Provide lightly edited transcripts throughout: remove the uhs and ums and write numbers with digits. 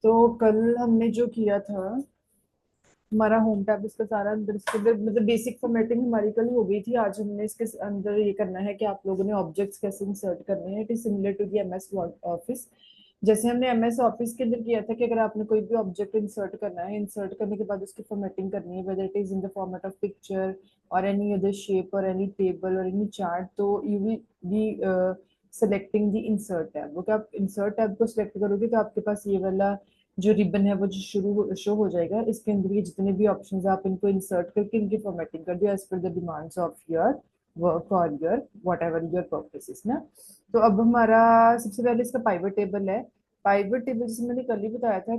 तो कल हमने जो किया था, हमारा होम टैब इसका सारा अंदर, इसके अंदर मतलब बेसिक फॉर्मेटिंग हमारी कल हो गई थी। आज हमने इसके अंदर ये करना है कि आप लोगों ने ऑब्जेक्ट्स कैसे इंसर्ट करने हैं। It is similar to the MS office. जैसे हमने एमएस ऑफिस के अंदर किया था कि अगर आपने कोई भी ऑब्जेक्ट इंसर्ट करना है, इंसर्ट करने के बाद उसकी फॉर्मेटिंग करनी है, whether it is in the format of picture और एनी अदर शेप और एनी टेबल और एनी चार्ट, तो you will be selecting the insert tab. Okay, आप इंसर्ट टैब को सिलेक्ट करोगे तो आपके पास ये वाला जो रिबन है वो जो शुरू शो हो जाएगा। इसके अंदर ये जितने भी ऑप्शंस हैं आप इनको इंसर्ट करके इनकी फॉर्मेटिंग कर दियो as per the demands of your work और your whatever your purposes ना। तो अब हमारा सबसे पहले इसका पाइवट टेबल है। पाइवट टेबल जैसे मैंने कल ही बताया था,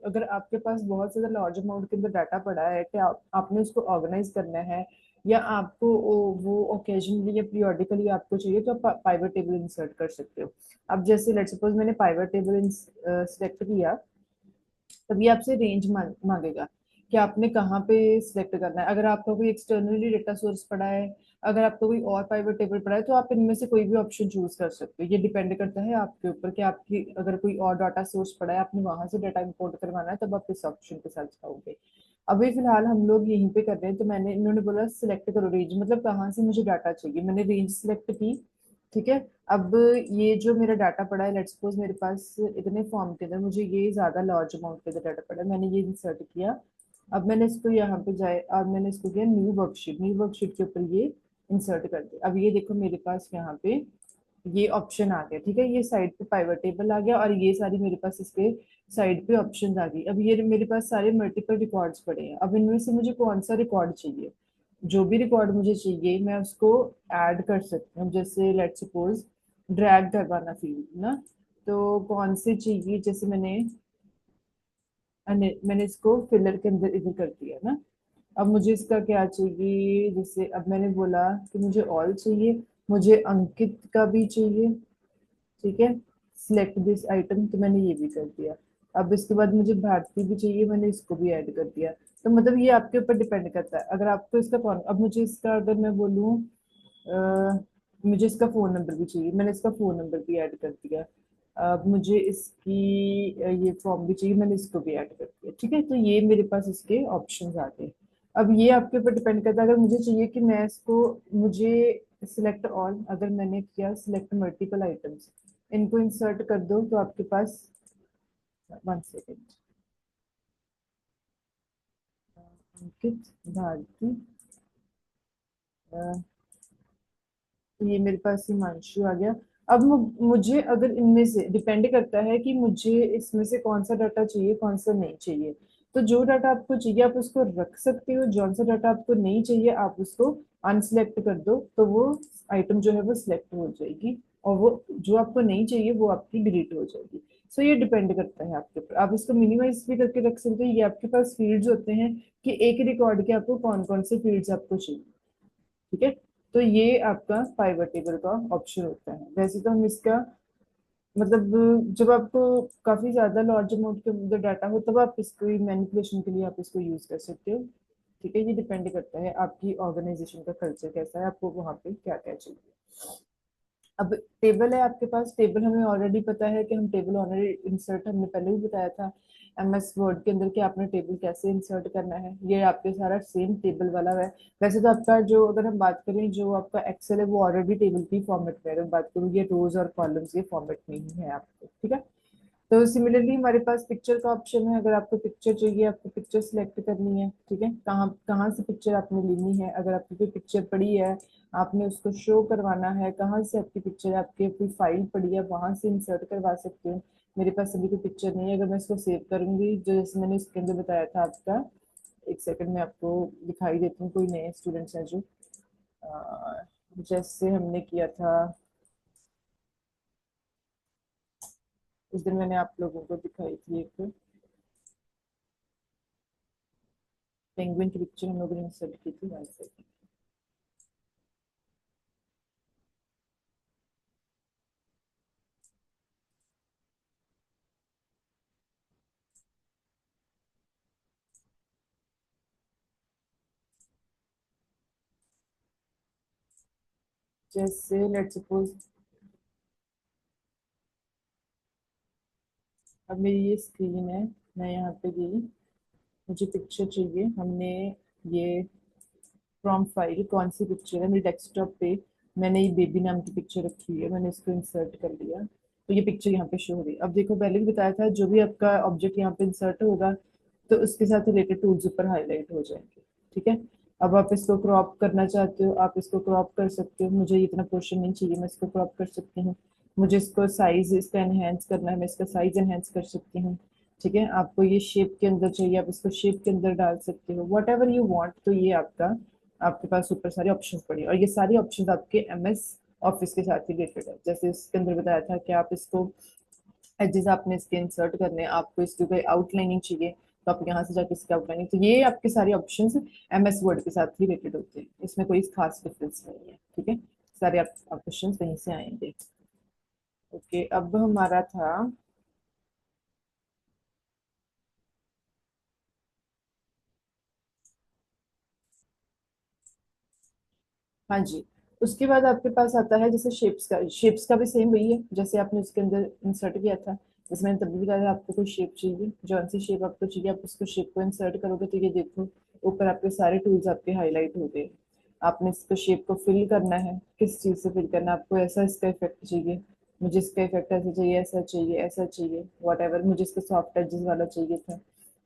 अगर आपके पास बहुत ज्यादा लार्ज अमाउंट के अंदर डाटा पड़ा है कि आपने उसको ऑर्गेनाइज करना है, या आपको वो ओकेजनली या पीरियोडिकली आपको चाहिए, तो आप पाइवट टेबल इंसर्ट कर सकते हो। अब जैसे लेट्स सपोज मैंने पाइवट टेबल सिलेक्ट किया, तब ये आपसे रेंज मांगेगा कि आपने कहाँ पे सिलेक्ट करना है। अगर आपका कोई एक्सटर्नली डेटा सोर्स पड़ा है, अगर आपका कोई और पाइवट टेबल पड़ा है, तो आप इनमें से कोई भी ऑप्शन चूज कर सकते हो। ये डिपेंड करता है आपके ऊपर कि आपकी अगर कोई और डाटा सोर्स पड़ा है, आपने वहां से डाटा इंपोर्ट करवाना है, तब आप इस ऑप्शन के साथ जाओगे। अभी फिलहाल हम लोग यहीं पे कर रहे हैं, तो मैंने इन्होंने बोला सिलेक्ट करो रेंज, मतलब कहाँ से मुझे डाटा चाहिए। मैंने रेंज सिलेक्ट की। ठीक है। अब ये जो मेरा डाटा पड़ा है, लेट्स सपोज मेरे पास इतने फॉर्म के अंदर मुझे ये ज्यादा लार्ज अमाउंट के अंदर डाटा पड़ा है, मैंने ये इंसर्ट किया। अब मैंने इसको यहाँ पे जाए और मैंने इसको किया न्यू वर्कशीट के ऊपर ये इंसर्ट कर दिया। अब ये देखो मेरे पास यहाँ पे ये ऑप्शन आ गया। ठीक है, ये साइड पे पाइवट टेबल आ गया और ये सारी मेरे पास इसके साइड पे ऑप्शन आ गई। अब ये मेरे पास सारे मल्टीपल रिकॉर्ड्स पड़े हैं। अब इनमें से मुझे कौन सा रिकॉर्ड चाहिए, जो भी रिकॉर्ड मुझे चाहिए मैं उसको ऐड कर सकती हूँ। जैसे लेट्स सपोज ड्रैग करवाना फील्ड ना, तो कौन से चाहिए, जैसे मैंने इसको फिलर के अंदर इधर कर दिया ना। अब मुझे इसका क्या चाहिए, जैसे अब मैंने बोला कि मुझे ऑल चाहिए, मुझे अंकित का भी चाहिए। ठीक है, सिलेक्ट दिस आइटम, तो मैंने ये भी कर दिया। अब इसके बाद मुझे भारती भी चाहिए, मैंने इसको भी ऐड कर दिया। तो मतलब ये आपके ऊपर डिपेंड करता है। अगर आपको इसका कौन, अब मुझे इसका अगर मैं बोलूँ मुझे इसका फोन नंबर भी चाहिए, मैंने इसका फोन नंबर भी ऐड कर दिया। अब मुझे इसकी ये फॉर्म भी चाहिए, मैंने इसको भी ऐड कर दिया। ठीक है, तो ये मेरे पास इसके ऑप्शंस आ गए। अब ये आपके ऊपर डिपेंड करता है। अगर मुझे चाहिए कि मैं इसको, मुझे सिलेक्ट ऑल, अगर मैंने किया सिलेक्ट मल्टीपल आइटम्स, इनको इंसर्ट कर दो, तो आपके पास 1 सेकेंड, अंकित, भारती, तो ये मेरे पास हिमांशु आ गया। अब मुझे अगर इनमें से डिपेंड करता है कि मुझे इसमें से कौन सा डाटा चाहिए कौन सा नहीं चाहिए। तो जो डाटा आपको चाहिए आप उसको रख सकते हो, जौन सा डाटा आपको नहीं चाहिए आप उसको अनसिलेक्ट कर दो, तो वो आइटम जो है वो सिलेक्ट हो जाएगी, और वो जो आपको नहीं चाहिए वो आपकी डिलीट हो जाएगी। सो ये डिपेंड करता है आपके ऊपर। आप इसको मिनिमाइज भी करके रख सकते हो। ये आपके पास फील्ड्स होते हैं कि एक रिकॉर्ड के आपको कौन कौन से फील्ड्स आपको चाहिए। ठीक है, तो ये आपका पाइवट टेबल का ऑप्शन होता है। वैसे तो हम इसका मतलब जब आपको काफी ज्यादा लार्ज अमाउंट के अंदर डाटा हो, तब आप इसको मैनिपुलेशन के लिए आप इसको यूज कर सकते हो। ठीक है, ये डिपेंड करता है आपकी ऑर्गेनाइजेशन का कल्चर कैसा है, आपको वहां पे क्या क्या चाहिए। अब टेबल है आपके पास, टेबल हमें ऑलरेडी पता है कि हम टेबल ऑलरेडी इंसर्ट हमने पहले भी बताया था एमएस वर्ड के अंदर कि आपने टेबल कैसे इंसर्ट करना है। ये आपके सारा सेम टेबल वाला है। वैसे तो आपका जो, अगर हम बात करें जो आपका एक्सेल है वो ऑलरेडी टेबल की फॉर्मेट में है। अगर बात करूँ ये रोज और कॉलम्स ये फॉर्मेट में ही है आपको। ठीक है, तो सिमिलरली हमारे पास पिक्चर का ऑप्शन है। अगर आपको पिक्चर चाहिए, आपको पिक्चर सिलेक्ट करनी है। ठीक है, कहाँ कहाँ से पिक्चर आपने लेनी है, अगर आपकी कोई पिक्चर पड़ी है आपने उसको शो करवाना है, कहाँ से आपकी पिक्चर है, आपकी कोई फाइल पड़ी है वहां से इंसर्ट करवा सकते हो। मेरे पास अभी कोई पिक्चर नहीं है, अगर मैं इसको सेव करूंगी जो जैसे मैंने इसके अंदर बताया था आपका, एक सेकंड में आपको दिखाई देती हूँ। कोई नए स्टूडेंट्स हैं जो जैसे हमने किया था उस दिन, मैंने आप लोगों को दिखाई थी एक पेंगुइन की पिक्चर हम लोगों ने इंसर्ट की थी वहां से। जैसे लेट्स सपोज अब मेरी ये स्क्रीन है, मैं यहाँ पे गई, मुझे पिक्चर चाहिए। हमने ये फ्रॉम फाइल कौन सी पिक्चर है मेरी डेस्कटॉप पे, मैंने ये बेबी नाम की पिक्चर रखी है, मैंने इसको इंसर्ट कर लिया, तो ये पिक्चर यहाँ पे शो हो रही है। अब देखो पहले भी बताया था जो भी आपका ऑब्जेक्ट यहाँ पे इंसर्ट होगा तो उसके साथ रिलेटेड टूल्स ऊपर हाईलाइट हो जाएंगे। ठीक है। अब आप इसको क्रॉप करना चाहते हो, आप इसको क्रॉप कर सकते हो, मुझे इतना पोर्शन नहीं चाहिए, मैं इसको क्रॉप कर सकती हूँ। मुझे इसको साइज इसका एनहेंस करना है, मैं इसका साइज एनहेंस कर सकती हूँ। ठीक है। आपको ये शेप के अंदर चाहिए, आप इसको शेप के अंदर डाल सकते हो, वट एवर यू वॉन्ट। तो ये आपका, आपके पास ऊपर सारे ऑप्शन पड़े और ये सारे ऑप्शन आपके एमएस ऑफिस के साथ ही रिलेटेड है। जैसे इसके अंदर बताया था कि आप इसको एजेस आपने इसके इंसर्ट करने हैं, आपको इसकी कोई आउटलाइनिंग चाहिए तो आप यहाँ से जाके इसकी आउटलाइनिंग, तो ये आपके सारे ऑप्शंस एमएस वर्ड के साथ ही रिलेटेड होते हैं, इसमें कोई खास डिफरेंस नहीं है। ठीक है। सारे आप क्वेश्चन कहीं से आएंगे। ओके, अब हमारा था, हाँ जी, उसके बाद आपके पास आता है जैसे शेप्स का। शेप्स का भी सेम वही है जैसे आपने उसके अंदर इंसर्ट किया था। जैसे मैंने तभी बताया था, आपको कोई शेप चाहिए, जो सी शेप आपको चाहिए, आप उसको शेप को इंसर्ट करोगे तो ये देखो ऊपर आपके सारे टूल्स आपके हाईलाइट हो गए। आपने इसको शेप को फिल करना है, किस चीज से फिल करना है, आपको ऐसा इसका इफेक्ट चाहिए, मुझे इसका इफेक्ट ऐसा चाहिए, ऐसा चाहिए, ऐसा चाहिए, वट एवर, मुझे इसका सॉफ्ट एजेस वाला चाहिए था,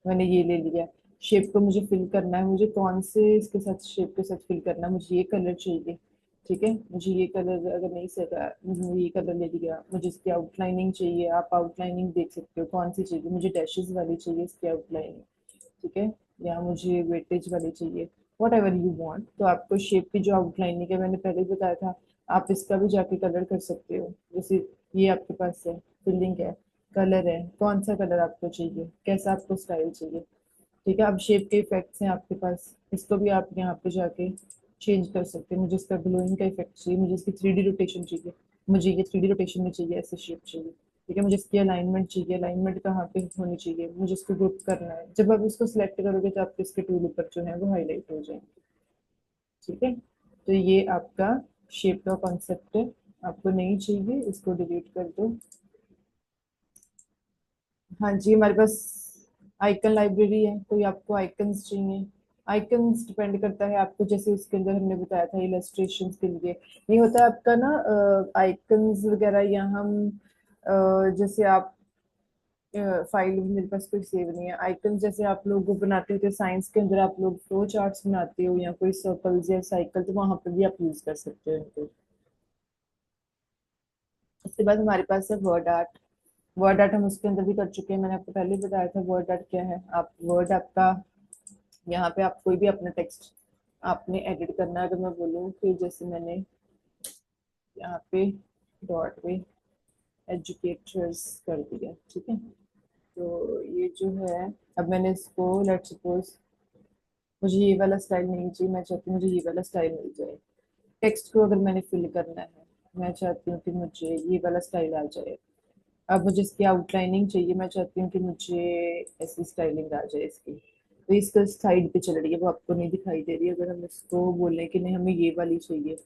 मैंने ये ले लिया। शेप को मुझे फिल करना है, मुझे कौन से इसके साथ शेप के साथ फिल करना है, मुझे ये कलर चाहिए। ठीक है, मुझे ये कलर अगर नहीं सका, मुझे ये कलर ले लिया, मुझे इसकी आउटलाइनिंग चाहिए, आप आउटलाइनिंग देख सकते हो कौन सी चाहिए, मुझे डैशेस वाली चाहिए इसकी आउटलाइनिंग। ठीक है। या मुझे वेटेज वाली चाहिए, वट एवर यू वॉन्ट। तो आपको शेप की जो आउटलाइनिंग है, मैंने पहले ही बताया था, आप इसका भी जाके कलर कर सकते हो। जैसे ये आपके पास है, फिलिंग है, कलर है, कौन सा कलर आपको चाहिए, कैसा आपको स्टाइल चाहिए। ठीक है। अब शेप के इफेक्ट्स हैं आपके पास, इसको भी आप यहाँ पे जाके चेंज कर सकते हैं। मुझे इसका ग्लोइंग का इफेक्ट चाहिए, मुझे इसकी 3D रोटेशन चाहिए, मुझे ये 3D रोटेशन में चाहिए, ऐसे शेप चाहिए। ठीक है। मुझे इसकी अलाइनमेंट चाहिए, अलाइनमेंट कहाँ पे होनी चाहिए, मुझे इसको ग्रुप करना है। जब आप इसको सिलेक्ट करोगे तो आपके इसके टूल ऊपर जो है वो हाईलाइट हो जाएंगे। ठीक है। तो ये आपका शेप का कॉन्सेप्ट है। आपको नहीं चाहिए इसको डिलीट कर दो। हाँ जी, हमारे पास आइकन लाइब्रेरी है, कोई आपको आइकन्स चाहिए। आइकन्स डिपेंड करता है आपको, जैसे उसके अंदर हमने बताया था इलस्ट्रेशन के लिए ये होता है आपका ना, आइकन्स वगैरह, या हम जैसे आप फाइल मेरे पास कोई सेव नहीं है। आइकन जैसे आप लोग बनाते थे साइंस के अंदर, आप लोग फ्लो चार्ट्स बनाते हो या कोई सर्कल्स या साइकिल, तो वहां पर भी आप यूज कर सकते हो इनको। उसके बाद हमारे पास है वर्ड आर्ट। वर्ड आर्ट हम उसके अंदर भी कर चुके हैं, मैंने आपको पहले ही बताया था वर्ड आर्ट क्या है। आप वर्ड आपका, यहाँ पे आप कोई भी अपना टेक्स्ट आपने एडिट करना है। अगर मैं बोलूँ कि जैसे मैंने यहाँ पे डॉट पे एजुकेटर्स कर दिया, ठीक है, तो ये जो है, अब मैंने इसको लेट सपोज, मुझे ये वाला स्टाइल नहीं चाहिए, मैं चाहती हूँ मुझे ये वाला स्टाइल मिल जाए। टेक्स्ट को अगर मैंने फिल करना है, मैं चाहती हूँ कि मुझे ये वाला स्टाइल आ जाए। अब मुझे इसकी आउटलाइनिंग चाहिए, मैं चाहती हूँ कि मुझे ऐसी स्टाइलिंग आ जाए इसकी। तो इसका साइड पे चल रही है, वो आपको नहीं दिखाई दे रही है। अगर हम इसको बोले कि नहीं हमें ये वाली चाहिए,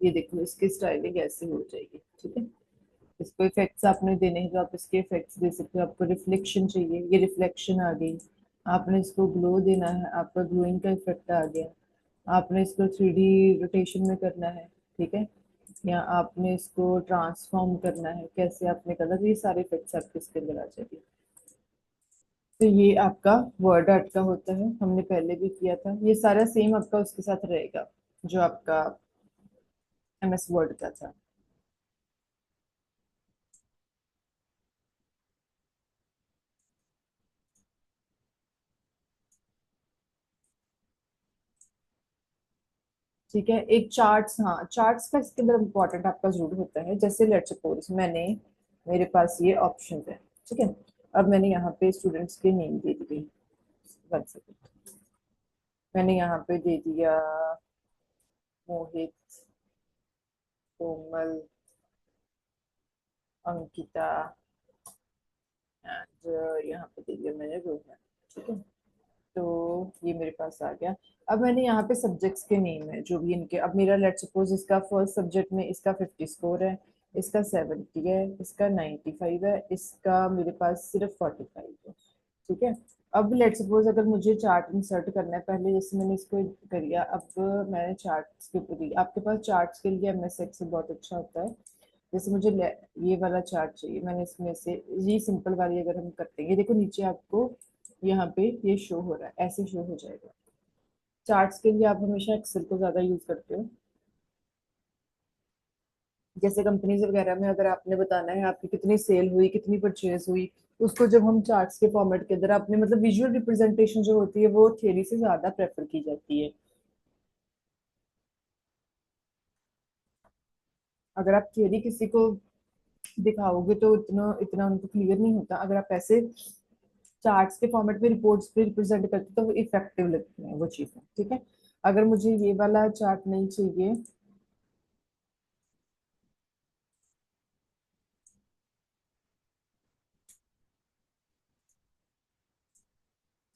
ये देखो इसकी स्टाइलिंग ऐसे हो जाएगी। ठीक है। इसको इफेक्ट्स आपने देने हैं तो आप इसके इफेक्ट्स दे सकते हो। आपको रिफ्लेक्शन चाहिए, ये रिफ्लेक्शन आ गई। आपने इसको ग्लो देना है, आपका ग्लोइंग का इफेक्ट आ गया। आपने इसको 3D रोटेशन में करना है, ठीक है, या आपने इसको ट्रांसफॉर्म करना है, कैसे आपने करना, तो ये सारे इफेक्ट्स आपके इसके अंदर आ जाएंगे। तो ये आपका वर्ड आर्ट का होता है, हमने पहले भी किया था, ये सारा सेम आपका उसके साथ रहेगा जो आपका एमएस वर्ड का था। ठीक है। एक चार्ट्स, हाँ चार्ट्स का इसके अंदर इम्पोर्टेंट आपका जरूर होता है। जैसे लेट सपोज मैंने, मेरे पास ये ऑप्शन है, ठीक है, अब मैंने यहाँ पे स्टूडेंट्स के नेम दे दिए, 1 सेकेंड, मैंने यहाँ पे दे दिया मोहित, कोमल, अंकिता एंड यहाँ पे दे दिया मैंने रोहन। ठीक है। तो ये मेरे पास आ गया। अब मैंने यहाँ पे सब्जेक्ट्स के नेम है जो भी इनके, अब मेरा लेट सपोज इसका फर्स्ट सब्जेक्ट में इसका 50 स्कोर है, इसका 70 है, इसका 95 है, इसका मेरे पास सिर्फ 45 है। ठीक है। अब लेट सपोज अगर मुझे चार्ट इंसर्ट करना है, पहले जैसे मैंने इसको कर लिया, अब मैंने चार्ट्स के ऊपर दिया। आपके पास चार्ट्स के लिए एमएस एक्सेल बहुत अच्छा होता है। जैसे मुझे ये वाला चार्ट चाहिए, मैंने इसमें से ये सिंपल वाली अगर हम करते हैं, ये देखो नीचे आपको यहाँ पे ये शो हो रहा है, ऐसे शो हो जाएगा। चार्ट्स के लिए आप हमेशा एक्सेल को ज्यादा यूज करते हो। जैसे कंपनीज वगैरह में अगर आपने बताना है आपकी कितनी सेल हुई, कितनी परचेज हुई, उसको जब हम चार्ट्स के फॉर्मेट के अंदर आपने मतलब विजुअल रिप्रेजेंटेशन जो होती है वो थियरी से ज्यादा प्रेफर की जाती है। अगर आप थियरी किसी को दिखाओगे तो इतना इतना उनको क्लियर नहीं होता। अगर आप ऐसे चार्ट्स के फॉर्मेट में रिपोर्ट्स पे रिप्रेजेंट करते तो वो इफेक्टिव लगती है वो चीजें। ठीक है। अगर मुझे ये वाला चार्ट नहीं चाहिए,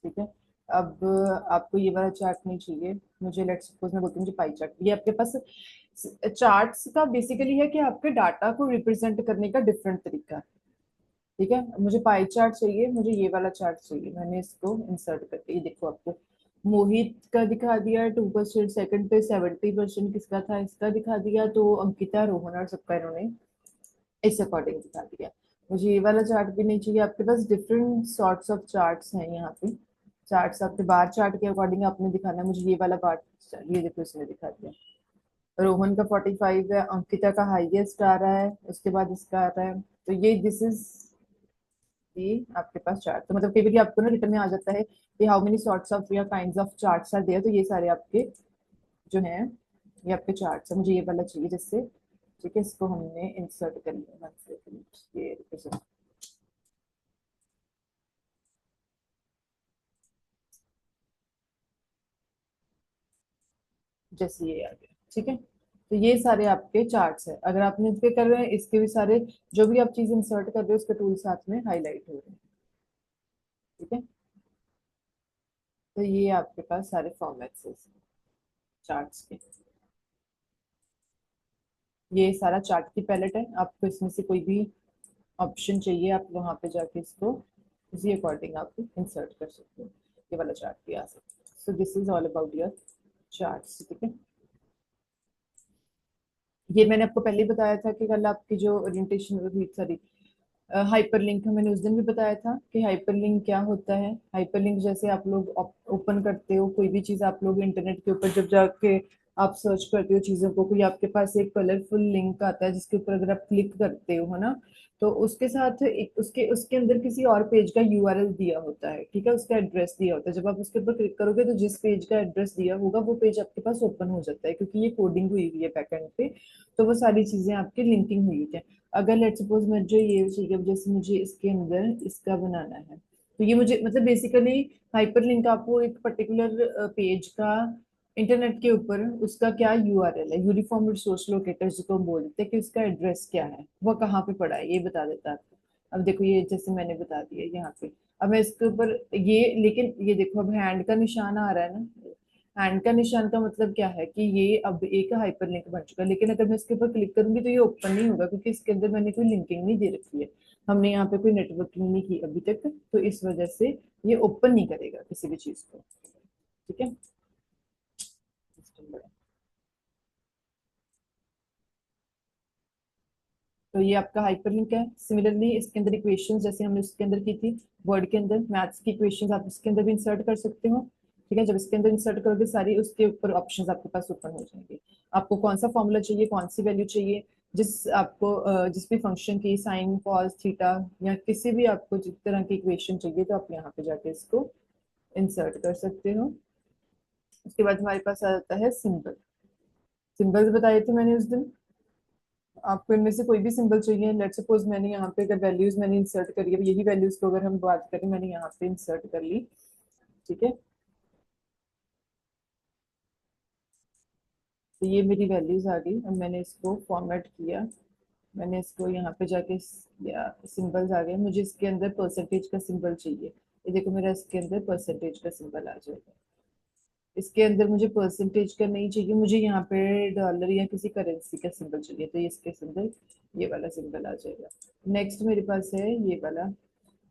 ठीक है, अब आपको ये वाला चार्ट नहीं चाहिए, मुझे लेट्स सपोज मैं बोलती हूँ मुझे पाई चार्ट, ये आपके पास चार्ट्स का बेसिकली है कि आपके डाटा को रिप्रेजेंट करने का डिफरेंट तरीका है। ठीक है। मुझे पाई चार्ट चाहिए, मुझे ये वाला चार्ट चाहिए, मैंने इसको इंसर्ट करके ये देखो आपको मोहित का दिखा दिया 2%, सेकंड पे 70% किसका था इसका दिखा दिया, तो अंकिता रोहन और सबका इन्होंने इस अकॉर्डिंग दिखा दिया। मुझे ये वाला चार्ट भी नहीं चाहिए। आपके पास डिफरेंट सॉर्ट्स ऑफ चार्ट्स हैं यहाँ पे। चार्ट्स आपके बार चार्ट के अकॉर्डिंग आपने दिखाना है, मुझे ये वाला बार, ये देखो इसने दिखा दिया। रोहन का 45 है, अंकिता का हाईएस्ट आ रहा है, उसके बाद इसका आ रहा है। तो ये दिस इज ये आपके पास चार्ट, तो मतलब कई बार आपको ना रिटर्न में आ जाता है कि हाउ मेनी सॉर्ट्स ऑफ या kinds of charts are there, तो ये सारे आपके जो हैं ये आपके चार्ट्स है। मुझे ये वाला चाहिए जिससे, ठीक है, इसको हमने इंसर्ट कर लिया। वन सेकंड, ये represent- जैसे ये आ गया। ठीक है। तो ये सारे आपके चार्ट्स है। अगर आपने इस पे कर रहे हैं इसके भी सारे जो भी आप चीज इंसर्ट कर रहे हो उसके टूल साथ में हाईलाइट हो रहे हैं। ठीक है। तो ये आपके पास सारे फॉर्मेट्स है चार्ट्स के। ये सारा चार्ट की पैलेट है, आपको इसमें से कोई भी ऑप्शन चाहिए आप वहां पे जाके इसको उसी अकॉर्डिंग आप इंसर्ट कर सकते हो। ये वाला चार्ट भी आ सकता है। So this is all about your charts. ठीक है। ये मैंने आपको पहले ही बताया था कि कल आपकी जो ओरिएंटेशन हुई, सॉरी, हाइपरलिंक मैंने उस दिन भी बताया था कि हाइपरलिंक क्या होता है। हाइपरलिंक जैसे आप लोग ओपन करते हो कोई भी चीज, आप लोग इंटरनेट के ऊपर जब जाके आप सर्च करते हो चीजों को, कोई आपके पास एक कलरफुल लिंक आता है जिसके ऊपर अगर आप क्लिक करते हो, है ना, तो उसके साथ एक उसके उसके अंदर किसी और पेज का यूआरएल दिया होता है। ठीक है। उसका एड्रेस दिया होता है। जब आप उसके ऊपर क्लिक करोगे तो जिस पेज का एड्रेस दिया होगा वो पेज आपके पास ओपन हो जाता है, क्योंकि ये कोडिंग हुई हुई है बैकएंड पे। तो वो सारी चीजें आपकी लिंकिंग हुई है। अगर लेट सपोज मुझे ये चाहिए, अब जैसे मुझे इसके अंदर इसका बनाना है, तो ये मुझे मतलब बेसिकली हाइपरलिंक आपको एक पर्टिकुलर पेज का इंटरनेट के ऊपर उसका क्या यूआरएल है, यूनिफॉर्म रिसोर्स लोकेटर जिसको हम बोलते हैं कि उसका एड्रेस क्या है, वो कहाँ पे पड़ा है, ये बता देता है आपको। अब देखो ये जैसे मैंने बता दिया यहाँ पे, अब मैं इसके ऊपर ये, लेकिन ये देखो अब हैंड का निशान आ रहा है ना। हैंड का निशान का मतलब क्या है कि ये अब एक हाइपरलिंक बन चुका है, लेकिन अगर मैं इसके ऊपर क्लिक करूंगी तो ये ओपन नहीं होगा क्योंकि इसके अंदर मैंने कोई लिंकिंग नहीं दे रखी है। हमने यहाँ पे कोई नेटवर्किंग नहीं की अभी तक, तो इस वजह से ये ओपन नहीं करेगा किसी भी चीज को। ठीक है। तो ये आपका हाइपरलिंक है। सिमिलरली इसके अंदर इक्वेशंस जैसे हमने उसके अंदर की थी, वर्ड के अंदर मैथ्स की इक्वेशंस आप इसके अंदर भी इंसर्ट कर सकते हो। ठीक है। जब इसके अंदर इंसर्ट करोगे सारी उसके ऊपर ऑप्शंस आपके पास ओपन हो जाएंगे। आपको कौन सा फॉर्मूला चाहिए, कौन सी वैल्यू चाहिए, जिस आपको जिस भी फंक्शन की साइन कॉस थीटा या किसी भी आपको जिस तरह की इक्वेशन चाहिए तो आप यहाँ पे जाके इसको इंसर्ट कर सकते हो। उसके बाद हमारे पास आ जाता है सिंबल। सिंबल्स बताए थे मैंने उस दिन। आपको इनमें से कोई भी सिंबल चाहिए, लेट सपोज मैंने यहाँ पे अगर वैल्यूज मैंने इंसर्ट करी है, यही वैल्यूज को अगर हम बात करें मैंने यहाँ पे इंसर्ट कर ली। ठीक है। तो ये मेरी वैल्यूज आ गई। अब मैंने इसको फॉर्मेट किया, मैंने इसको यहाँ पे जाके सिंबल्स आ गए, मुझे इसके अंदर परसेंटेज का सिंबल चाहिए। ये देखो मेरा इसके अंदर परसेंटेज का सिंबल आ जाएगा। इसके अंदर मुझे परसेंटेज का नहीं चाहिए, मुझे यहाँ पे डॉलर या किसी करेंसी का सिंबल चाहिए, तो इसके अंदर ये वाला सिंबल आ जाएगा। नेक्स्ट मेरे पास है ये वाला,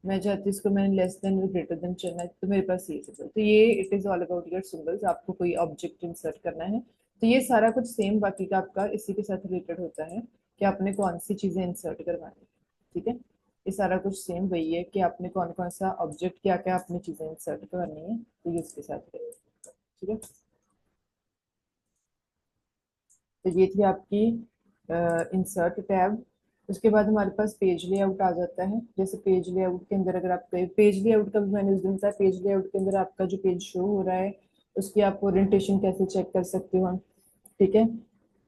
मैं चाहती हूँ इसको मैंने लेस देन और ग्रेटर देन चलना है, तो मेरे पास ये सिंबल, तो ये it is all about your symbols. आपको कोई ऑब्जेक्ट इंसर्ट करना है तो ये सारा कुछ सेम बाकी का आपका इसी के साथ रिलेटेड होता है कि आपने कौन सी चीजें इंसर्ट करवानी है। ठीक है, ये सारा कुछ सेम वही है कि आपने कौन कौन सा ऑब्जेक्ट क्या क्या अपनी चीजें इंसर्ट करनी है, तो ये इसके साथ रहेगा। ठीक है, तो ये थी आपकी इंसर्ट टैब। उसके बाद हमारे पास पेज लेआउट आ जाता है। जैसे पेज लेआउट के अंदर अगर आप पेज लेआउट का भी मैंने उस दिन बताया, पेज लेआउट के अंदर आपका जो पेज शो हो रहा है उसकी आप ओरिएंटेशन कैसे चेक कर सकते हो। ठीक है,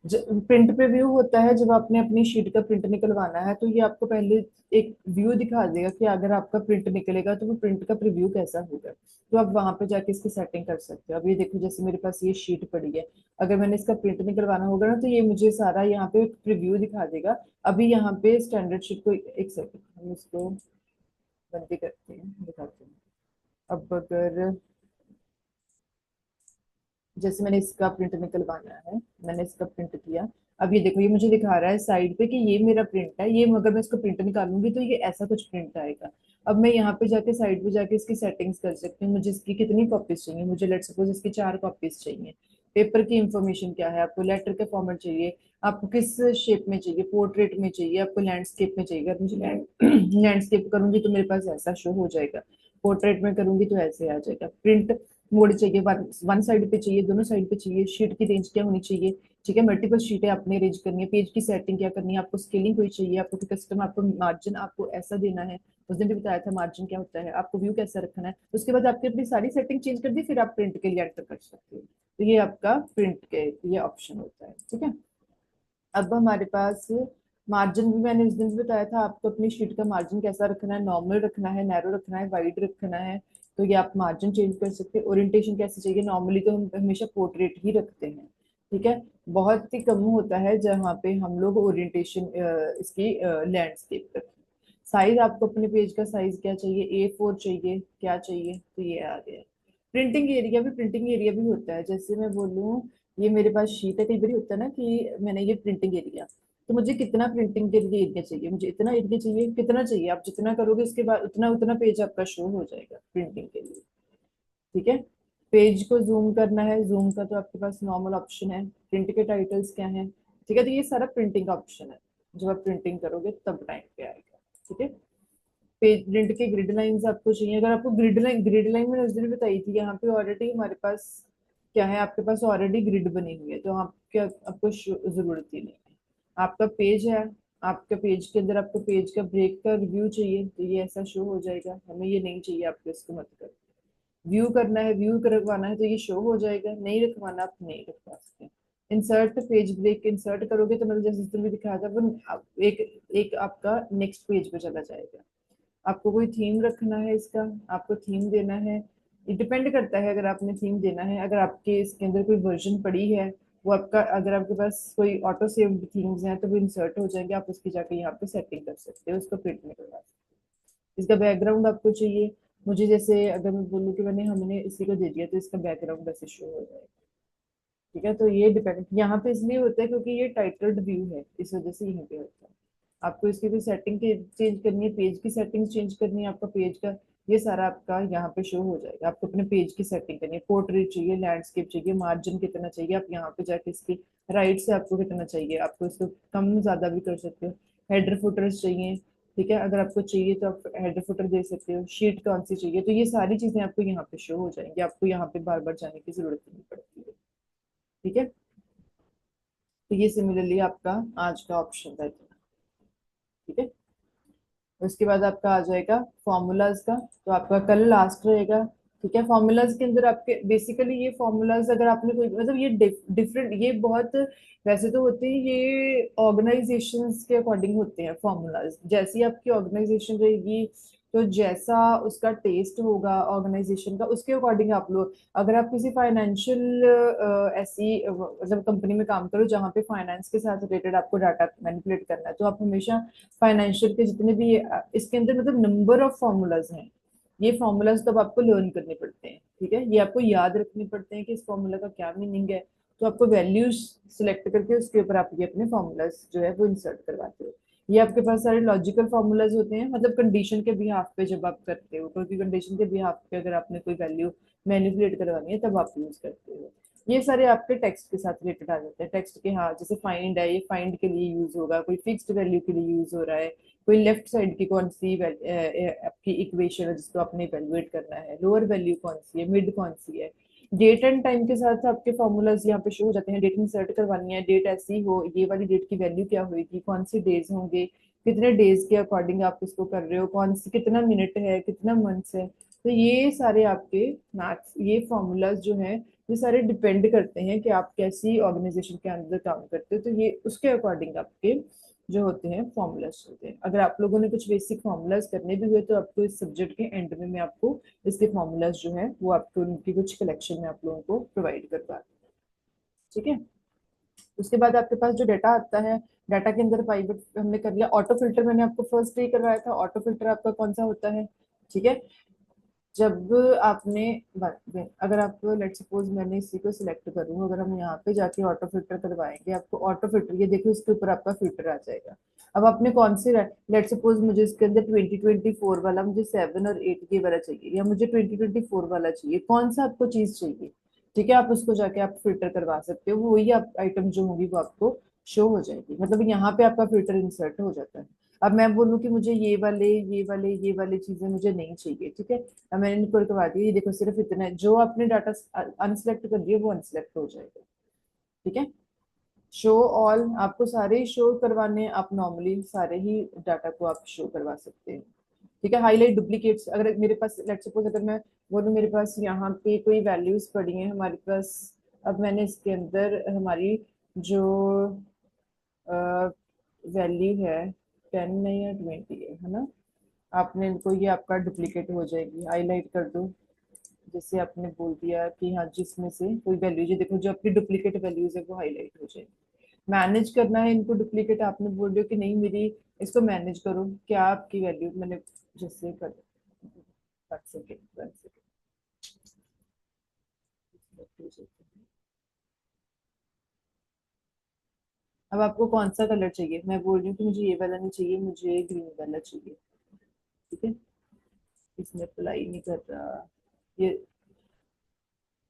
प्रिंट पे व्यू होता है, जब आपने अपनी शीट का प्रिंट निकलवाना है तो ये आपको पहले एक व्यू दिखा देगा कि अगर आपका प्रिंट निकलेगा तो वो प्रिंट का प्रीव्यू कैसा होगा, तो आप वहां पे जाके इसकी सेटिंग कर सकते हो। अब ये देखो, जैसे मेरे पास ये शीट पड़ी है, अगर मैंने इसका प्रिंट निकलवाना होगा ना तो ये मुझे सारा यहाँ पे प्रीव्यू दिखा देगा। अभी यहाँ पे स्टैंडर्ड शीट को एक सेकंड हम इसको बंद करते हैं, दिखाते हैं। अब अगर जैसे मैंने इसका प्रिंट निकलवाना है, मैंने इसका प्रिंट किया, अब ये देखो ये मुझे दिखा रहा है साइड पे कि ये मेरा प्रिंट है, ये अगर मैं इसको प्रिंट निकालूंगी तो ये ऐसा कुछ प्रिंट आएगा। अब मैं यहाँ पे जाके साइड पे जाके इसकी सेटिंग्स कर सकती हूँ, मुझे इसकी कितनी कॉपीज चाहिए, मुझे लेट सपोज इसकी 4 कॉपीज चाहिए। पेपर की इंफॉर्मेशन क्या है, आपको लेटर का फॉर्मेट चाहिए, आपको किस शेप में चाहिए, पोर्ट्रेट में चाहिए, आपको लैंडस्केप में चाहिए। अगर मुझे लैंडस्केप करूंगी तो मेरे पास ऐसा शो हो जाएगा, पोर्ट्रेट में करूंगी तो ऐसे आ जाएगा। प्रिंट मोड चाहिए, वन साइड पे चाहिए, दोनों साइड पे चाहिए, शीट की रेंज क्या होनी चाहिए। ठीक है, मल्टीपल शीटें आपने अरेंज करनी है, पेज की सेटिंग क्या करनी है, आपको स्केलिंग कोई चाहिए, आपको कस्टम, आपको मार्जिन आपको ऐसा देना है, उस दिन भी बताया था मार्जिन क्या होता है, आपको व्यू कैसा रखना है। उसके बाद आपने अपनी सारी सेटिंग चेंज कर दी, फिर आप प्रिंट के लिए एंटर कर सकते हो। तो ये आपका प्रिंट के ये ऑप्शन होता है। ठीक है, अब हमारे पास मार्जिन भी मैंने उस दिन भी बताया था, आपको अपनी शीट का मार्जिन कैसा रखना है, नॉर्मल रखना है, नैरो रखना है, वाइड रखना है, तो ये आप मार्जिन चेंज कर सकते हैं। ओरिएंटेशन कैसे चाहिए, नॉर्मली तो हम हमेशा पोर्ट्रेट ही रखते हैं। ठीक है, बहुत ही कम होता है जहाँ पे हम लोग ओरिएंटेशन इसकी लैंडस्केप रखें। साइज आपको अपने पेज का साइज क्या चाहिए, A4 चाहिए, क्या चाहिए, तो ये आ गया। प्रिंटिंग एरिया भी होता है, जैसे मैं बोलूँ ये मेरे पास शीट है, कई बार होता है ना कि मैंने ये प्रिंटिंग एरिया, तो मुझे कितना प्रिंटिंग के लिए एरिया चाहिए, मुझे इतना एरिया चाहिए, कितना चाहिए, आप जितना करोगे उसके बाद उतना उतना पेज आपका शो हो जाएगा प्रिंटिंग के लिए। ठीक है, पेज को जूम करना है, जूम का तो आपके पास नॉर्मल ऑप्शन है। प्रिंट के टाइटल्स क्या है, ठीक है, तो ये सारा प्रिंटिंग का ऑप्शन है, जब आप प्रिंटिंग करोगे तब टाइम पे आएगा। ठीक है, पेज प्रिंट के ग्रिड लाइंस आपको चाहिए, अगर आपको ग्रिड लाइन मैंने उस दिन बताई थी, यहाँ पे ऑलरेडी हमारे पास क्या है, आपके पास ऑलरेडी ग्रिड बनी हुई है, तो आप क्या आपको जरूरत ही नहीं है। आपका पेज है, आपका पेज के अंदर आपको पेज का ब्रेक का रिव्यू चाहिए, तो ये ऐसा शो हो जाएगा, हमें ये नहीं चाहिए, आपको इसको मत कर। व्यू करना है, व्यू रखवाना है तो ये शो हो जाएगा, नहीं रखवाना आप नहीं रखवा सकते। इंसर्ट पेज ब्रेक इंसर्ट करोगे तो मतलब जैसे भी दिखाया था वो एक एक आपका नेक्स्ट पेज पे चला जाएगा। आपको कोई थीम रखना है इसका, आपको थीम देना है, ये डिपेंड करता है। अगर आपने थीम देना है, अगर आपके इसके अंदर कोई वर्जन पड़ी है वो आपका, अगर आपके पास कोई ऑटो सेव्ड थीम्स हैं तो वो इंसर्ट हो जाएंगे, आप उसकी जाके यहाँ पे सेटिंग कर सकते हो, उसको प्रिंट नहीं करवा सकते। इसका बैकग्राउंड आपको चाहिए, मुझे जैसे अगर मैं बोलूँ कि हमने इसी को दे दिया तो इसका बैकग्राउंड ऐसे शो हो जाएगा। ठीक है, तो ये डिपेंड यहाँ पे इसलिए होता है क्योंकि ये टाइटल्ड व्यू है, इस वजह से यहीं पे होता है। आपको इसकी भी सेटिंग चेंज करनी है, पेज की सेटिंग चेंज करनी है, आपका पेज का ये सारा आपका यहाँ पे शो हो जाएगा। आपको अपने पेज की सेटिंग करनी है, पोर्ट्रेट चाहिए, लैंडस्केप चाहिए, मार्जिन कितना चाहिए, आप यहाँ पे जाके इसकी राइट से आपको कितना चाहिए, आपको इसको कम ज्यादा भी कर सकते हो। हेडर फुटर्स चाहिए, ठीक है, अगर आपको चाहिए तो आप हेडर फुटर दे सकते हो, शीट कौन सी चाहिए, तो ये सारी चीजें आपको यहाँ पे शो हो जाएंगी, आपको यहाँ पे बार बार जाने की जरूरत नहीं पड़ती है। ठीक है, तो ये सिमिलरली आपका आज का ऑप्शन था इतना। ठीक है, उसके बाद आपका आ जाएगा फॉर्मूलाज का, तो आपका कल लास्ट रहेगा। ठीक है, फॉर्मूलाज के अंदर आपके बेसिकली ये फॉर्मूलाज अगर आपने कोई मतलब ये डिफरेंट ये बहुत वैसे तो होते हैं, ये ऑर्गेनाइजेशंस के अकॉर्डिंग होते हैं फॉर्मूलाज, जैसी आपकी ऑर्गेनाइजेशन रहेगी तो जैसा उसका टेस्ट होगा ऑर्गेनाइजेशन का उसके अकॉर्डिंग आप लोग, अगर आप किसी फाइनेंशियल ऐसी मतलब कंपनी में काम करो जहाँ पे फाइनेंस के साथ रिलेटेड आपको डाटा मैनिपुलेट करना है, तो आप हमेशा फाइनेंशियल के जितने भी इसके अंदर मतलब नंबर ऑफ फॉर्मूलाज हैं, ये फॉर्मूलाज तब आपको लर्न करने पड़ते हैं, ठीक है, ये आपको याद रखने पड़ते हैं कि इस फॉर्मूला का क्या मीनिंग है। तो आपको वैल्यूज सिलेक्ट करके उसके ऊपर आप ये अपने फॉर्मूलाज जो है वो इंसर्ट करवाते हो। ये आपके पास सारे लॉजिकल फॉर्मूलाज होते हैं, मतलब कंडीशन के बिहाफ पे जब आप करते हो, क्योंकि कंडीशन के बिहाफ पे अगर आपने कोई वैल्यू मैनिपुलेट करवानी है तब आप यूज करते हो। ये सारे आपके टेक्स्ट के साथ रिलेटेड आ जाते हैं, टेक्स्ट के, हाँ जैसे फाइंड है, ये फाइंड के लिए यूज होगा, कोई फिक्स्ड वैल्यू के लिए यूज हो रहा है, कोई लेफ्ट साइड की कौन सी आपकी इक्वेशन है जिसको आपने इवेलुएट करना है, लोअर वैल्यू कौन सी है, मिड कौन सी है। डेट एंड टाइम के साथ आपके फॉर्मूलाज यहाँ पे शो हो जाते हैं, डेट इंसर्ट करवानी है, डेट ऐसी हो, ये वाली डेट की वैल्यू क्या होगी, कौन से डेज होंगे, कितने डेज के अकॉर्डिंग आप इसको कर रहे हो, कौन सी कितना मिनट है, कितना मंथ्स है। तो ये सारे आपके मैथ्स, ये फॉर्मूलाज जो है ये सारे डिपेंड करते हैं कि आप कैसी ऑर्गेनाइजेशन के अंदर काम करते हो, तो ये उसके अकॉर्डिंग आपके जो होते हैं फॉर्मूलाज होते हैं। अगर आप लोगों ने कुछ बेसिक फॉर्मूलाज करने भी हुए तो आपको इस सब्जेक्ट के एंड में मैं आपको इसके फॉर्मूलाज जो है वो आपको उनकी कुछ कलेक्शन में आप लोगों को प्रोवाइड करवा दूँ, ठीक है। उसके बाद आपके पास जो डाटा आता है, डाटा के अंदर प्राइवेट हमने कर लिया, ऑटो फिल्टर मैंने आपको फर्स्ट डे करवाया था। ऑटो फिल्टर आपका कौन सा होता है, ठीक है, जब आपने अगर आप लेट सपोज मैंने इसी को सिलेक्ट करूँ, अगर हम यहाँ पे जाके ऑटो फिल्टर करवाएंगे, आपको ऑटो फिल्टर ये देखो इसके ऊपर आपका फिल्टर आ जाएगा। अब आपने कौन से, लेट सपोज मुझे इसके अंदर 2024 वाला, मुझे 7 और 8 ये वाला चाहिए, या मुझे 2024 वाला चाहिए, कौन सा आपको चीज चाहिए, ठीक है, आप उसको जाके आप फिल्टर करवा सकते हो, वही आप आइटम जो होगी वो आपको शो हो जाएगी, मतलब यहाँ पे आपका फिल्टर इंसर्ट हो जाता है। अब मैं बोलूँ कि मुझे ये वाले चीजें मुझे नहीं चाहिए, ठीक है, अब मैंने इनको करवा दिया, ये देखो सिर्फ इतना है, जो आपने डाटा अनसिलेक्ट कर दिया वो अनसिलेक्ट हो जाएगा, ठीक है। शो ऑल आपको सारे ही शो करवाने हैं, आप नॉर्मली सारे ही डाटा को आप शो करवा सकते हैं, ठीक है। हाईलाइट डुप्लीकेट्स, अगर मेरे पास लेट सपोज अगर मैं बोलूँ मेरे पास यहाँ पे कोई वैल्यूज पड़ी हैं हमारे पास, अब मैंने इसके अंदर हमारी जो वैल्यू है 10 नहीं है 20 है ना, आपने इनको, ये आपका डुप्लीकेट हो जाएगी, हाईलाइट कर दो, जैसे आपने बोल दिया कि हाँ जिसमें से कोई वैल्यू, जो देखो जो आपकी डुप्लीकेट वैल्यूज है वो हाईलाइट हो जाएगी। मैनेज करना है इनको डुप्लीकेट, आपने बोल रहे हो कि नहीं मेरी इसको मैनेज करो, क्या आपकी वैल्यू मैंने जैसे कर, 1 सेकेंड 1 सेकेंड, अब आपको कौन सा कलर चाहिए, मैं बोल रही हूँ कि मुझे ये वाला नहीं चाहिए, मुझे ग्रीन वाला चाहिए, ठीक है, इसमें अप्लाई नहीं कर रहा, ये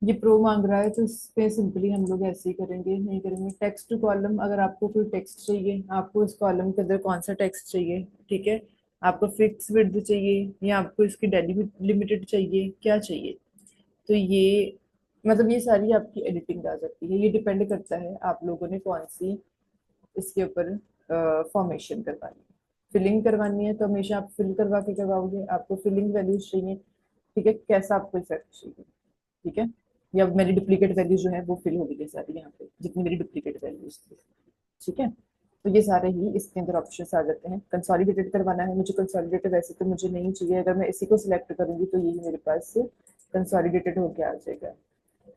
ये प्रो मांग रहा है, तो इस पे सिंपली हम लोग ऐसे ही करेंगे, नहीं करेंगे। टेक्स्ट टू कॉलम, अगर आपको कोई टेक्स्ट चाहिए, आपको इस कॉलम के अंदर कौन सा टेक्स्ट चाहिए, ठीक है, आपको फिक्स विड्थ चाहिए या आपको इसकी लिमिटेड चाहिए, क्या चाहिए, तो ये मतलब ये सारी आपकी एडिटिंग आ जाती है, ये डिपेंड करता है आप लोगों ने कौन सी इसके ऊपर फॉर्मेशन करवानी है। फिलिंग करवानी है तो हमेशा आप फिल करवा के करवाओगे, आपको फिलिंग वैल्यूज चाहिए, ठीक है, कैसा आपको इफेक्ट चाहिए, ठीक है, या मेरी डुप्लीकेट वैल्यू जो है वो फिल हो गई है सारी यहाँ पे, जितनी मेरी डुप्लीकेट वैल्यूज थी, ठीक है। तो ये सारे ही इसके अंदर ऑप्शंस आ जाते हैं। कंसोलिडेटेड करवाना है मुझे, कंसोलिडेटेड वैसे तो मुझे नहीं चाहिए, अगर मैं इसी को सिलेक्ट करूंगी तो यही मेरे पास कंसोलिडेटेड होके आ जाएगा।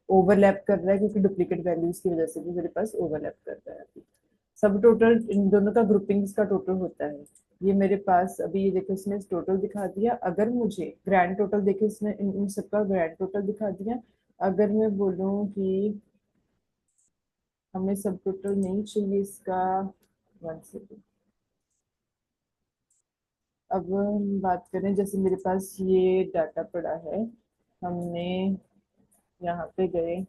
ओवरलैप कर रहा है क्योंकि डुप्लीकेट वैल्यूज की वजह से भी मेरे पास ओवरलैप कर रहा है अभी। सब टोटल इन दोनों का ग्रुपिंग्स का टोटल होता है, ये मेरे पास अभी, ये देखो इसने टोटल दिखा दिया, अगर मुझे ग्रैंड टोटल देखो इसने इन सबका ग्रैंड टोटल दिखा दिया। अगर मैं बोलूँ कि हमें सब टोटल नहीं चाहिए इसका, 1 सेकेंड, अब हम बात करें, जैसे मेरे पास ये डाटा पड़ा है, हमने यहाँ पे गए,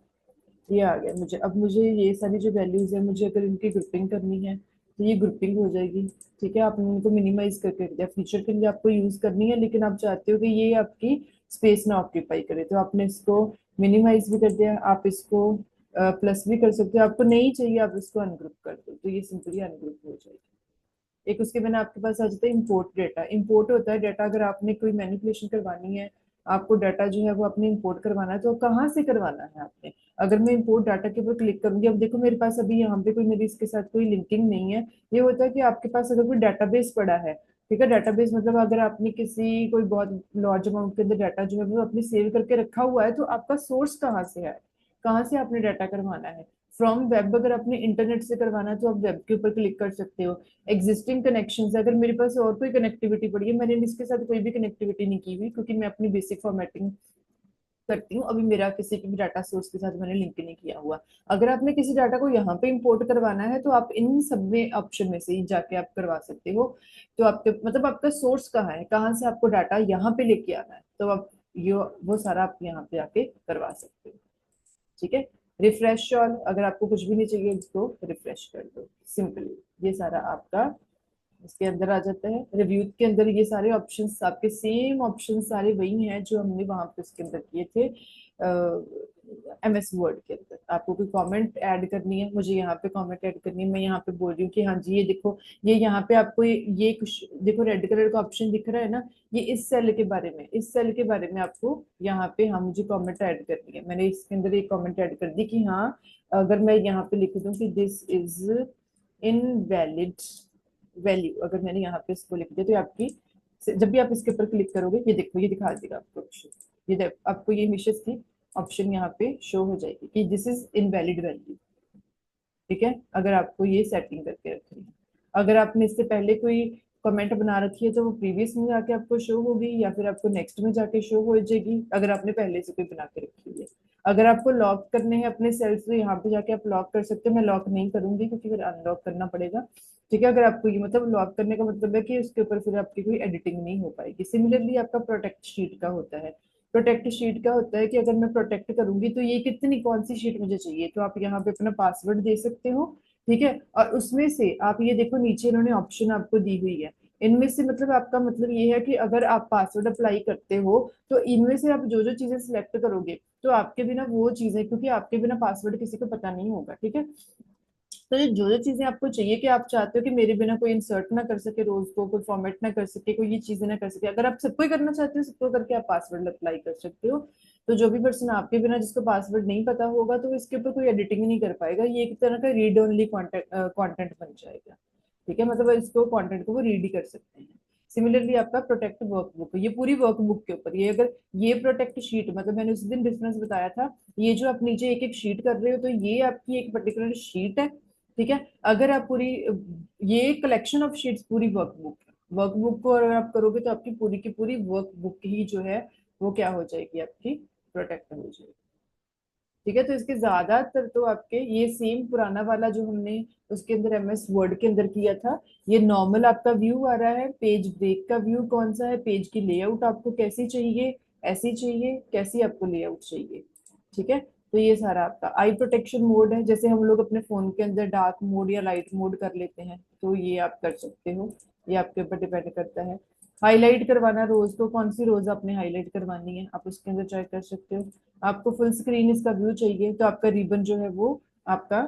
ये आ गया मुझे, अब मुझे ये सारी जो वैल्यूज है मुझे अगर इनकी ग्रुपिंग करनी है तो ये ग्रुपिंग हो जाएगी, ठीक है। आपने इनको मिनिमाइज करके रख दिया, फ्यूचर के लिए आपको यूज करनी है लेकिन आप चाहते हो कि ये आपकी स्पेस ना ऑक्यूपाई करे, तो आपने इसको मिनिमाइज भी कर दिया, आप इसको प्लस भी कर सकते हो, आपको नहीं चाहिए आप इसको अनग्रुप कर दो तो ये सिंपली अनग्रुप हो जाएगी। एक उसके बिना आपके पास आ जाता है इम्पोर्ट डेटा, इम्पोर्ट होता है डाटा, अगर आपने कोई मैनिपुलेशन करवानी है, आपको डाटा जो है वो आपने इंपोर्ट करवाना है, तो कहाँ से करवाना है आपने। अगर मैं इंपोर्ट डाटा के ऊपर क्लिक करूंगी, अब देखो मेरे पास अभी यहाँ पे कोई मेरी इसके साथ कोई लिंकिंग नहीं है। ये होता है कि आपके पास अगर कोई डाटाबेस पड़ा है, ठीक है, डाटाबेस मतलब अगर आपने किसी कोई बहुत लार्ज अमाउंट के अंदर डाटा जो है वो अपने सेव करके रखा हुआ है, तो आपका सोर्स कहाँ से है, कहाँ से आपने डाटा करवाना है। फ्रॉम वेब अगर आपने इंटरनेट से करवाना है तो आप वेब के ऊपर क्लिक कर सकते हो। एग्जिस्टिंग कनेक्शन है, अगर मेरे पास और कोई कनेक्टिविटी पड़ी है, मैंने इसके साथ कोई भी कनेक्टिविटी नहीं की हुई क्योंकि मैं अपनी बेसिक फॉर्मेटिंग करती हूँ, अभी मेरा किसी भी डाटा सोर्स के साथ मैंने लिंक नहीं किया हुआ। अगर आपने किसी डाटा को यहाँ पे इंपोर्ट करवाना है तो आप इन सब में ऑप्शन में से ही जाके आप करवा सकते हो। तो आपके मतलब आपका सोर्स कहाँ है, कहाँ से आपको डाटा यहाँ पे लेके आना है, तो आप ये वो सारा आप यहाँ पे आके करवा सकते हो। ठीक है। रिफ्रेश ऑल, अगर आपको कुछ भी नहीं चाहिए तो रिफ्रेश कर दो सिंपली। ये सारा आपका इसके अंदर आ जाता है। रिव्यू के अंदर ये सारे ऑप्शंस आपके सेम ऑप्शन सारे वही हैं जो हमने वहां पे उसके अंदर किए थे एमएस वर्ड के अंदर। आपको कोई कमेंट ऐड करनी है, मुझे यहाँ पे कमेंट ऐड करनी है, मैं यहाँ पे बोल रही हूँ कि हाँ जी ये देखो, ये यहाँ पे आपको ये कुछ देखो रेड कलर का ऑप्शन दिख रहा है ना, ये इस सेल के बारे में, इस सेल के बारे में आपको यहाँ पे हाँ मुझे कमेंट ऐड करनी है। मैंने इसके अंदर एक कमेंट ऐड कर दी कि हाँ अगर मैं यहाँ पे लिख दूँ कि दिस इज इनवैलिड वैल्यू, अगर मैंने यहाँ पे इसको लिख दिया तो आपकी जब भी आप इसके ऊपर क्लिक करोगे ये देखो ये दिखा देगा आपको ऑप्शन, आपको ये हमेशा की ऑप्शन यहाँ पे शो हो जाएगी कि दिस इज इनवैलिड वैल्यू। ठीक है, अगर आपको ये सेटिंग करके रखनी है। अगर आपने इससे पहले कोई कमेंट बना रखी है तो वो प्रीवियस में जाके आपको शो होगी या फिर आपको नेक्स्ट में जाके शो हो जाएगी अगर आपने पहले से कोई बना के रखी हुई है। अगर आपको लॉक करने हैं अपने सेल्स तो यहाँ पे जाके आप लॉक कर सकते हो। मैं लॉक नहीं करूंगी क्योंकि फिर अनलॉक करना पड़ेगा। ठीक है, अगर आपको ये मतलब लॉक करने का मतलब है कि उसके ऊपर फिर आपकी कोई एडिटिंग नहीं हो पाएगी। सिमिलरली आपका प्रोटेक्ट शीट का होता है। प्रोटेक्ट शीट का होता है कि अगर मैं प्रोटेक्ट करूंगी तो ये कितनी कौन सी शीट मुझे चाहिए, तो आप यहाँ पे अपना पासवर्ड दे सकते हो। ठीक है, और उसमें से आप ये देखो नीचे इन्होंने ऑप्शन आपको दी हुई है। इनमें से मतलब आपका मतलब ये है कि अगर आप पासवर्ड अप्लाई करते हो तो इनमें से आप जो जो चीजें सिलेक्ट करोगे तो आपके बिना वो चीजें, क्योंकि आपके बिना पासवर्ड किसी को पता नहीं होगा। ठीक है, तो ये जो जो चीजें आपको चाहिए कि आप चाहते हो कि मेरे बिना कोई इंसर्ट ना कर सके रोज को, कोई फॉर्मेट ना कर सके, कोई ये चीजें ना कर सके, अगर आप सबको ही करना चाहते हो सबको करके आप पासवर्ड अप्लाई कर सकते हो। तो जो भी पर्सन आपके बिना जिसको पासवर्ड नहीं पता होगा तो इसके ऊपर कोई एडिटिंग ही नहीं कर पाएगा, ये एक तरह का रीड ओनली कंटेंट बन जाएगा। ठीक है, मतलब इसको कंटेंट को वो रीड ही कर सकते हैं। सिमिलरली आपका प्रोटेक्ट वर्कबुक, ये पूरी वर्कबुक के ऊपर ये अगर ये प्रोटेक्ट शीट, मतलब मैंने उस दिन डिफरेंस बताया था, ये जो आप नीचे एक एक शीट कर रहे हो तो ये आपकी एक पर्टिकुलर शीट है। ठीक है, अगर आप पूरी ये कलेक्शन ऑफ शीट्स पूरी वर्कबुक है। वर्कबुक को अगर आप करोगे तो आपकी पूरी की पूरी वर्कबुक ही जो है वो क्या हो जाएगी, आपकी प्रोटेक्ट हो जाएगी। ठीक है, तो इसके ज्यादातर तो आपके ये सेम पुराना वाला जो हमने उसके अंदर एमएस वर्ड के अंदर किया था, ये नॉर्मल आपका व्यू आ रहा है। पेज ब्रेक का व्यू कौन सा है, पेज की लेआउट आपको कैसी चाहिए, ऐसी चाहिए, कैसी आपको लेआउट चाहिए। ठीक है, तो ये सारा आपका आई प्रोटेक्शन मोड है, जैसे हम लोग अपने फोन के अंदर डार्क मोड या लाइट मोड कर लेते हैं तो ये आप कर सकते हो। ये आपके ऊपर डिपेंड करता है। हाईलाइट करवाना रोज को, कौन सी रोज आपने हाईलाइट करवानी है आप उसके अंदर चेक कर सकते हो। आपको फुल स्क्रीन इसका व्यू चाहिए तो आपका रिबन जो है वो आपका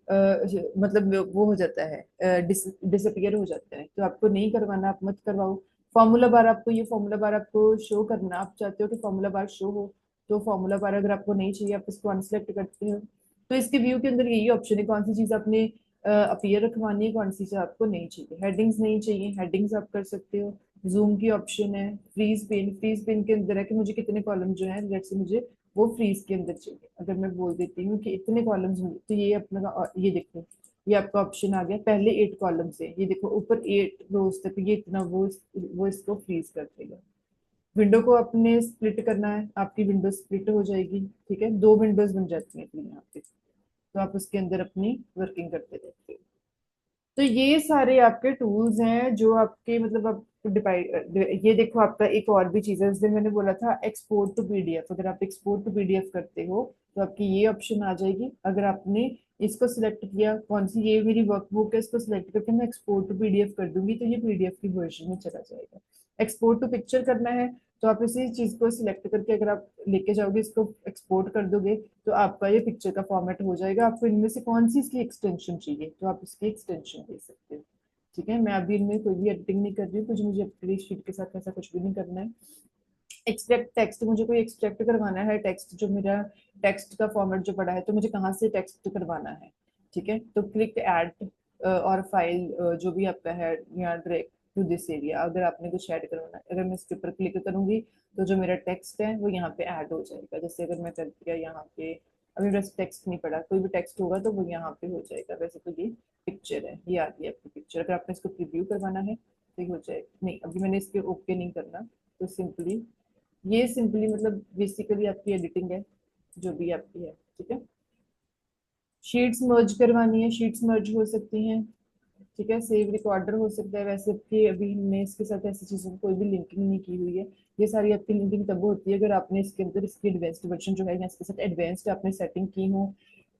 मतलब वो हो जाता है, डिसअपियर हो जाता है, तो आपको नहीं करवाना, आप मत करवाओ। फॉर्मूला बार, आपको ये फॉर्मूला बार आपको शो करना, आप चाहते हो कि फॉर्मूला बार शो हो तो फॉर्मूला बार अगर आपको नहीं चाहिए आप इसको अनसेलेक्ट करते हो। तो इसके व्यू के अंदर यही ऑप्शन है कौन सी चीज आपने अपीयर रखवानी है, कौन सी चीज आपको नहीं चाहिए। हेडिंग्स नहीं चाहिए, हेडिंग्स आप कर सकते हो। जूम की ऑप्शन है। फ्रीज पेन, फ्रीज पेन के अंदर है कि मुझे कितने कॉलम जो है जैसे मुझे वो फ्रीज के अंदर चाहिए। अगर मैं बोल देती हूँ कि इतने कॉलम्स होंगे तो ये अपना ये देखो ये आपका ऑप्शन आ गया, पहले 8 कॉलम से ये देखो ऊपर 8 रोज तक ये इतना वो इसको फ्रीज कर देगा। विंडो को अपने स्प्लिट करना है, आपकी विंडो स्प्लिट हो जाएगी। ठीक है, 2 विंडोज बन जाती हैं फिर यहाँ पे, तो आप उसके अंदर अपनी वर्किंग करते रहते हो। तो ये सारे आपके टूल्स हैं जो आपके मतलब आप डिपाइड, ये देखो आपका एक और भी चीज है जैसे मैंने बोला था एक्सपोर्ट टू पीडीएफ, अगर आप एक्सपोर्ट टू पीडीएफ करते हो तो आपकी ये ऑप्शन आ जाएगी। अगर आपने इसको सिलेक्ट किया, कौन सी ये मेरी वर्कबुक है, इसको सिलेक्ट करके मैं एक्सपोर्ट टू पीडीएफ कर दूंगी तो ये पीडीएफ की वर्जन में चला जाएगा। एक्सपोर्ट टू पिक्चर करना है तो आप इसी चीज को सिलेक्ट करके अगर आप लेके जाओगे इसको एक्सपोर्ट कर दोगे तो आपका ये पिक्चर का फॉर्मेट हो जाएगा। आपको इनमें से कौन सी इसकी एक्सटेंशन चाहिए तो आप इसकी एक्सटेंशन दे सकते हो। ठीक है, मैं अभी इनमें कोई भी एडिटिंग नहीं कर रही हूँ, कुछ मुझे अपनी शीट के साथ ऐसा कुछ भी नहीं करना है। एक्सट्रैक्ट टेक्स्ट, मुझे कोई एक्सट्रैक्ट करवाना है टेक्स्ट, जो मेरा टेक्स्ट का फॉर्मेट जो पड़ा है तो मुझे कहाँ से टेक्स्ट करवाना है। ठीक है, तो क्लिक ऐड और फाइल जो भी आपका है यहाँ डायरेक्ट टू दिस एरिया, अगर आपने कुछ ऐड करवाना है अगर मैं इसके ऊपर क्लिक करूंगी तो जो मेरा टेक्स्ट है वो यहाँ पे ऐड हो जाएगा। जैसे अगर मैं कर दिया यहाँ पे अभी बस टेक्स्ट नहीं पड़ा, कोई भी टेक्स्ट होगा तो वो यहाँ पे हो जाएगा। वैसे तो ये पिक्चर है, ये आ गई आपकी पिक्चर। अगर आपने इसको प्रीव्यू करवाना है तो ये हो जाएगा। नहीं, अभी मैंने इसके ओके नहीं करना, तो सिंपली ये सिंपली मतलब बेसिकली आपकी एडिटिंग है जो भी आपकी है, ठीक है। शीट्स मर्ज करवानी है, शीट्स मर्ज हो सकती हैं, ठीक है। सेव रिकॉर्डर हो सकता है। वैसे कि अभी हमने इसके साथ ऐसी चीजों की कोई भी लिंकिंग नहीं की हुई है। ये सारी आपकी लिंकिंग तब होती है अगर आपने इसके अंदर इसकी एडवांस्ड वर्जन जो है या इसके साथ एडवांस्ड आपने सेटिंग की हो,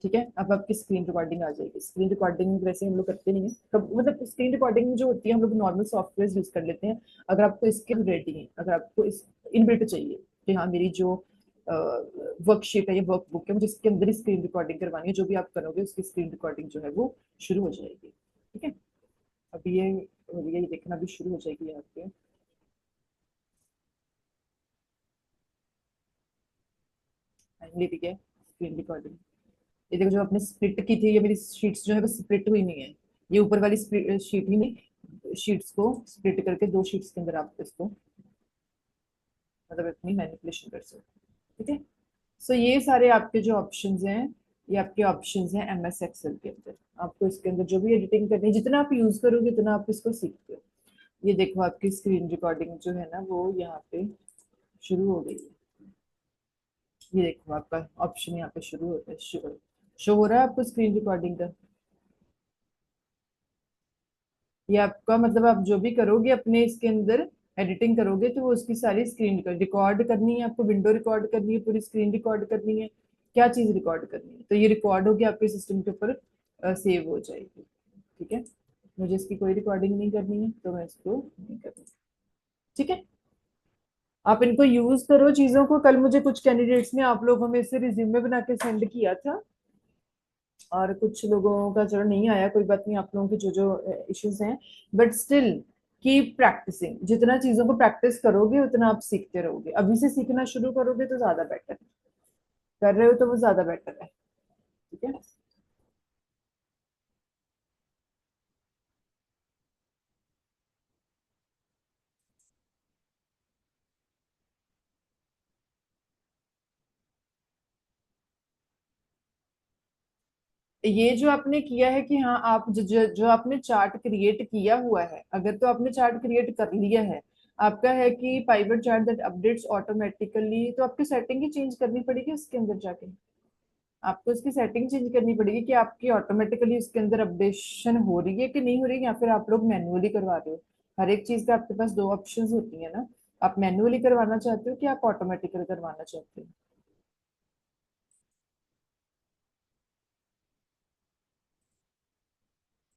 ठीक है। अब आपकी स्क्रीन रिकॉर्डिंग आ जाएगी। स्क्रीन रिकॉर्डिंग वैसे हम लोग करते नहीं है कब, मतलब स्क्रीन रिकॉर्डिंग जो होती है हम लोग नॉर्मल सॉफ्टवेयर यूज कर लेते हैं। अगर आपको इसके रेडी है, अगर आपको इस इनबिल्ट चाहिए कि हाँ मेरी जो वर्कशीट है या वर्कबुक है मुझे इसके अंदर ही स्क्रीन रिकॉर्डिंग करवानी है, जो भी आप करोगे उसकी स्क्रीन रिकॉर्डिंग जो है वो शुरू हो जाएगी, ठीक है। अभी ये हो रही है, ये देखना भी शुरू हो जाएगी यहाँ पे। फाइनली भी है स्क्रीन रिकॉर्डिंग। ये देखो जो आपने स्प्लिट की थी, ये मेरी शीट्स जो है वो स्प्लिट हुई नहीं है। ये ऊपर वाली शीट ही नहीं, शीट्स को स्प्लिट करके दो शीट्स के अंदर आप इसको मतलब अपनी मैनिपुलेशन कर सकते हो, ठीक है। सो ये सारे आपके जो ऑप्शंस हैं, ये आपके ऑप्शंस हैं एमएस एक्सेल के अंदर। आपको इसके अंदर जो भी एडिटिंग करनी है, जितना आप यूज करोगे उतना आप इसको सीखते हो। ये देखो आपकी स्क्रीन रिकॉर्डिंग जो है ना वो यहाँ पे शुरू हो गई है। ये देखो आपका ऑप्शन यहाँ पे शुरू होता है, शो हो रहा है आपको स्क्रीन रिकॉर्डिंग का। ये आपका मतलब आप जो भी करोगे अपने इसके अंदर एडिटिंग करोगे तो वो उसकी सारी स्क्रीन रिकॉर्ड करनी है आपको। विंडो रिकॉर्ड करनी है, पूरी स्क्रीन रिकॉर्ड करनी है, क्या चीज रिकॉर्ड करनी है, तो ये रिकॉर्ड होगी आपके सिस्टम के ऊपर, सेव हो जाएगी, ठीक है। मुझे इसकी कोई रिकॉर्डिंग नहीं करनी है तो मैं इसको नहीं करूँगी, ठीक है। आप इनको यूज करो चीजों को। कल मुझे कुछ कैंडिडेट्स ने आप लोगों में से रिज्यूमे बना के सेंड किया था, और कुछ लोगों का चलो नहीं आया, कोई बात नहीं, आप लोगों के जो जो इश्यूज हैं, बट स्टिल कीप प्रैक्टिसिंग। जितना चीजों को प्रैक्टिस करोगे उतना आप सीखते रहोगे। अभी से सीखना शुरू करोगे तो ज्यादा बेटर है, कर रहे हो तो वो ज्यादा बेटर है, ठीक है। ये जो आपने किया है कि हाँ आप जो आपने चार्ट क्रिएट किया हुआ है, अगर तो आपने चार्ट क्रिएट कर लिया है, आपका है कि pivot chart that updates automatically, तो आपकी सेटिंग ही चेंज करनी पड़ेगी उसके अंदर जाके। आपको इसकी सेटिंग चेंज करनी पड़ेगी कि आपकी ऑटोमेटिकली इसके अंदर अपडेशन हो रही है कि नहीं हो रही है, या फिर आप लोग मैन्युअली करवा रहे हो। हर एक चीज का आपके पास दो ऑप्शंस होती है ना, आप मैन्युअली करवाना चाहते हो कि आप ऑटोमेटिकली करवाना चाहते हो।